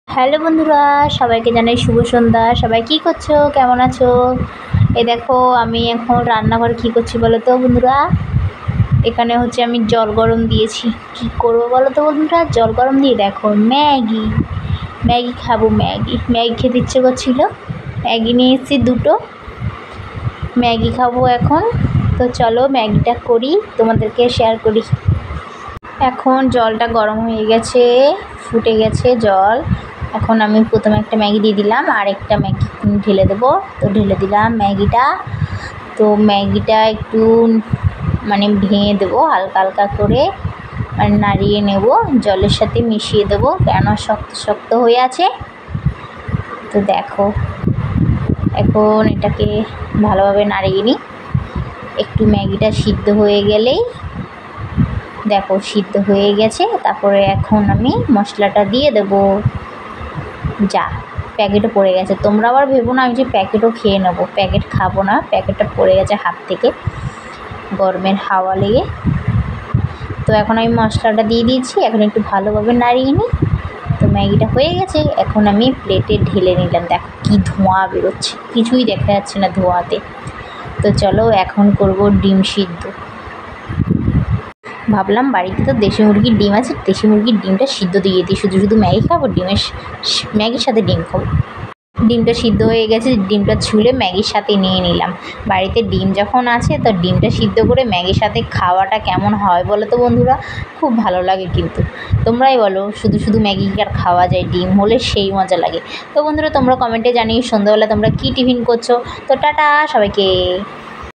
Hello বন্ধুরা, সবাইকে জানাই শুভ সন্ধ্যা। সবাই কি করছো, কেমন আছো? এই দেখো আমি এখন রান্নাঘরে কি করছি বলো তো বন্ধুরা। এখানে হচ্ছে আমি জল গরম দিয়েছি। কি করব বলো তো বন্ধুরা, জল গরম দিয়ে দেখো ম্যাগি ম্যাগি খাবো। ম্যাগি ম্যাগি খেতে ইচ্ছে করছিল, ম্যাগি নিয়ে এসেছি দুটো। ম্যাগি খাবো এখন। তো চলো ম্যাগিটা করি, তোমাদেরকে শেয়ার করি। এখন জলটা গরম হয়ে গেছে, ফুটে গেছে জল। এখন আমি প্রথমে একটা ম্যাগি দিয়ে দিলাম, আর একটা ম্যাগি ঢেলে দেবো। তো ঢেলে দিলাম ম্যাগিটা। তো ম্যাগিটা একটু ভেঙে দেবো হালকা হালকা করে, নাড়িয়ে নেব, জলের সাথে মিশিয়ে দেবো, কেন শক্ত শক্ত হয়ে আছে। তো দেখো এখন এটাকে ভালোভাবে নাড়িয়ে নিই। একটু ম্যাগিটা সিদ্ধ হয়ে গেলেই দেখো সিদ্ধ হয়ে গেছে। তারপরে এখন আমি মশলাটা দিয়ে দেবো। যা প্যাকেটও পড়ে গেছে, তোমরা আবার ভেবো না আমি যে প্যাকেটও খেয়ে নেবো। প্যাকেট খাবো না, প্যাকেটটা পড়ে গেছে হাত থেকে গরমের হাওয়া লেগে। তো এখন আমি মশলাটা দিয়ে দিয়েছি, এখন একটু ভালোভাবে নাড়িয়ে নিই। তো ম্যাগিটা হয়ে গেছে, এখন আমি প্লেটে ঢেলে নিলাম। দেখো কি ধোঁয়া বেরোচ্ছে, কিছুই দেখা যাচ্ছে না ধোঁয়াতে। তো চলো এখন করব ডিম সিদ্ধ। ভাবলাম বাড়িতে তো দেশি মুরগির ডিম আছে, দেশি মুরগির ডিমটা সিদ্ধ দিয়ে দিই। শুধু শুধু ম্যাগি খাবো, ম্যাগির সাথে ডিম খাবো। ডিমটা সিদ্ধ হয়ে গেছে, ডিমটা ছুলে ম্যাগির সাথে নিয়ে নিলাম। বাড়িতে ডিম যখন আছে তো ডিমটা সিদ্ধ করে ম্যাগির সাথে খাওয়াটা কেমন হয় বলো তো বন্ধুরা, খুব ভালো লাগে। কিন্তু তোমরাই বলো, শুধু শুধু ম্যাগি আর খাওয়া যায়? ডিম হলে সেই মজা লাগে। তো বন্ধুরা তোমরা কমেন্টে জানিয়ে সন্ধ্যাবেলা তোমরা কী টিফিন করছো। তো টাটা সবাইকে।